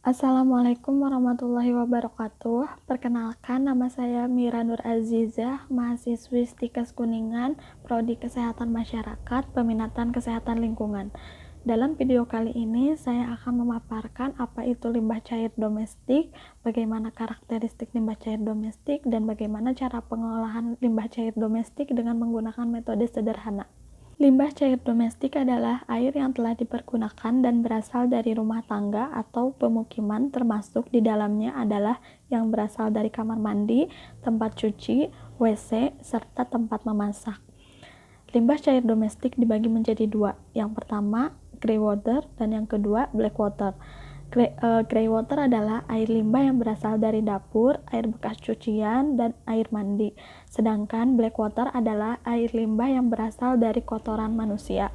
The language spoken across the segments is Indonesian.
Assalamualaikum warahmatullahi wabarakatuh. Perkenalkan, nama saya Mira Nur Azizah, mahasiswi Stikes Kuningan, Prodi Kesehatan Masyarakat, Peminatan Kesehatan Lingkungan. Dalam video kali ini, saya akan memaparkan apa itu limbah cair domestik, bagaimana karakteristik limbah cair domestik, dan bagaimana cara pengolahan limbah cair domestik dengan menggunakan metode sederhana. Limbah cair domestik adalah air yang telah dipergunakan dan berasal dari rumah tangga atau pemukiman, termasuk di dalamnya adalah yang berasal dari kamar mandi, tempat cuci, WC, serta tempat memasak. Limbah cair domestik dibagi menjadi dua. Yang pertama, grey water, dan yang kedua, black water. Grey water adalah air limbah yang berasal dari dapur, air bekas cucian, dan air mandi. Sedangkan black water adalah air limbah yang berasal dari kotoran manusia.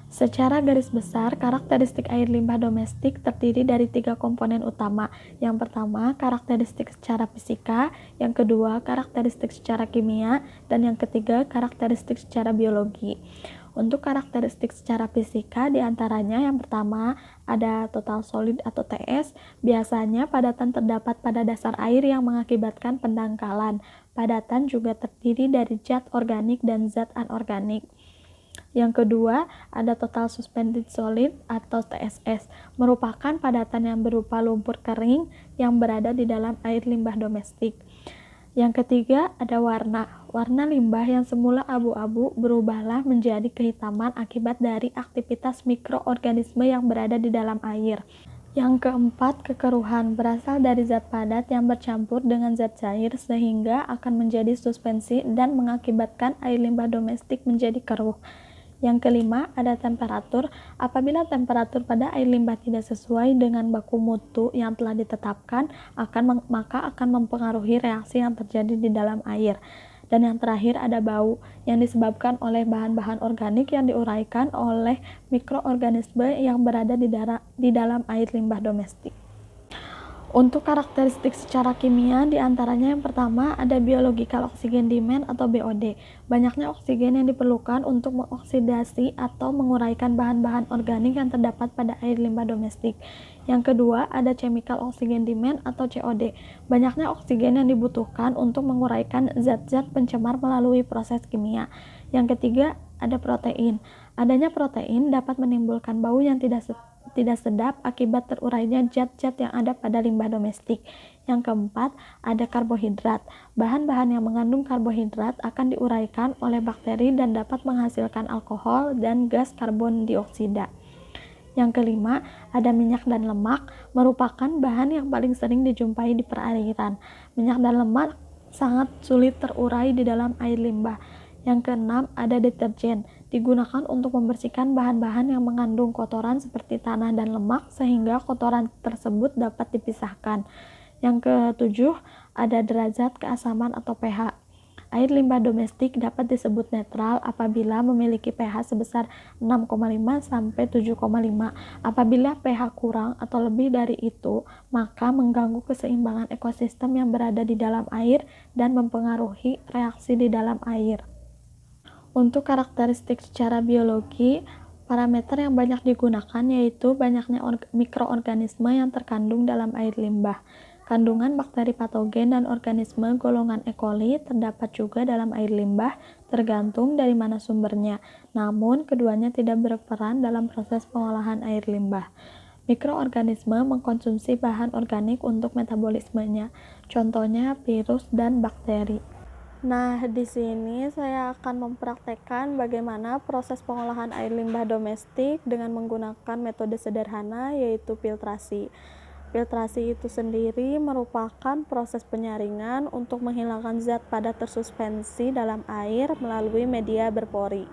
Secara garis besar, karakteristik air limbah domestik terdiri dari 3 komponen utama. Yang pertama, karakteristik secara fisika, yang kedua, karakteristik secara kimia, dan yang ketiga, karakteristik secara biologi. Untuk karakteristik secara fisika, diantaranya yang pertama ada total solid atau TS. Biasanya padatan terdapat pada dasar air yang mengakibatkan pendangkalan. Padatan juga terdiri dari zat organik dan zat anorganik. Yang kedua, ada total suspended solid atau TSS, merupakan padatan yang berupa lumpur kering yang berada di dalam air limbah domestik. Yang ketiga, ada warna. Warna limbah yang semula abu-abu berubahlah menjadi kehitaman akibat dari aktivitas mikroorganisme yang berada di dalam air. Yang keempat, kekeruhan berasal dari zat padat yang bercampur dengan zat cair sehingga akan menjadi suspensi dan mengakibatkan air limbah domestik menjadi keruh. Yang kelima, ada temperatur. Apabila temperatur pada air limbah tidak sesuai dengan baku mutu yang telah ditetapkan, maka akan mempengaruhi reaksi yang terjadi di dalam air. Dan yang terakhir, ada bau yang disebabkan oleh bahan-bahan organik yang diuraikan oleh mikroorganisme yang berada di dalam air limbah domestik. Untuk karakteristik secara kimia, diantaranya yang pertama ada biological oxygen demand atau BOD. Banyaknya oksigen yang diperlukan untuk mengoksidasi atau menguraikan bahan-bahan organik yang terdapat pada air limbah domestik. Yang kedua, ada chemical oxygen demand atau COD. Banyaknya oksigen yang dibutuhkan untuk menguraikan zat-zat pencemar melalui proses kimia. Yang ketiga, ada protein. Adanya protein dapat menimbulkan bau yang tidak sedap akibat terurainya zat-zat yang ada pada limbah domestik. Yang keempat, ada karbohidrat. Bahan-bahan yang mengandung karbohidrat akan diuraikan oleh bakteri dan dapat menghasilkan alkohol dan gas karbon dioksida. Yang kelima, ada minyak dan lemak, merupakan bahan yang paling sering dijumpai di perairan. Minyak dan lemak sangat sulit terurai di dalam air limbah. Yang keenam, ada deterjen, digunakan untuk membersihkan bahan-bahan yang mengandung kotoran seperti tanah dan lemak sehingga kotoran tersebut dapat dipisahkan. Yang ketujuh, ada derajat keasaman atau pH. Air limbah domestik dapat disebut netral apabila memiliki pH sebesar 6,5 sampai 7,5. Apabila pH kurang atau lebih dari itu, maka mengganggu keseimbangan ekosistem yang berada di dalam air dan mempengaruhi reaksi di dalam air. Untuk karakteristik secara biologi, parameter yang banyak digunakan yaitu banyaknya mikroorganisme yang terkandung dalam air limbah. Kandungan bakteri patogen dan organisme golongan E. coli terdapat juga dalam air limbah, tergantung dari mana sumbernya. Namun, keduanya tidak berperan dalam proses pengolahan air limbah. Mikroorganisme mengkonsumsi bahan organik untuk metabolismenya, contohnya virus dan bakteri. Nah, di sini saya akan mempraktekkan bagaimana proses pengolahan air limbah domestik dengan menggunakan metode sederhana yaitu filtrasi. Filtrasi itu sendiri merupakan proses penyaringan untuk menghilangkan zat padat tersuspensi dalam air melalui media berpori.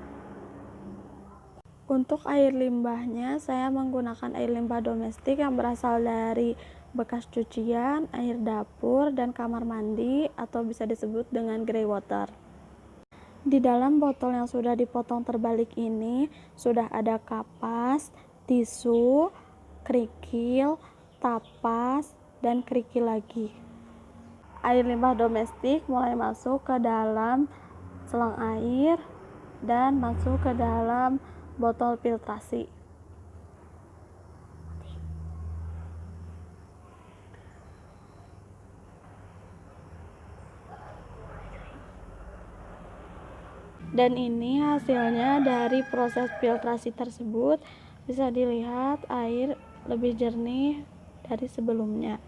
Untuk air limbahnya, saya menggunakan air limbah domestik yang berasal dari bekas cucian, air dapur, dan kamar mandi, atau bisa disebut dengan grey water. Di dalam botol yang sudah dipotong terbalik ini, sudah ada kapas, tisu, kerikil, tapas, dan kerikil lagi. Air limbah domestik mulai masuk ke dalam selang air dan masuk ke dalam botol filtrasi. Dan ini hasilnya dari proses filtrasi tersebut. Bisa dilihat air lebih jernih dari sebelumnya.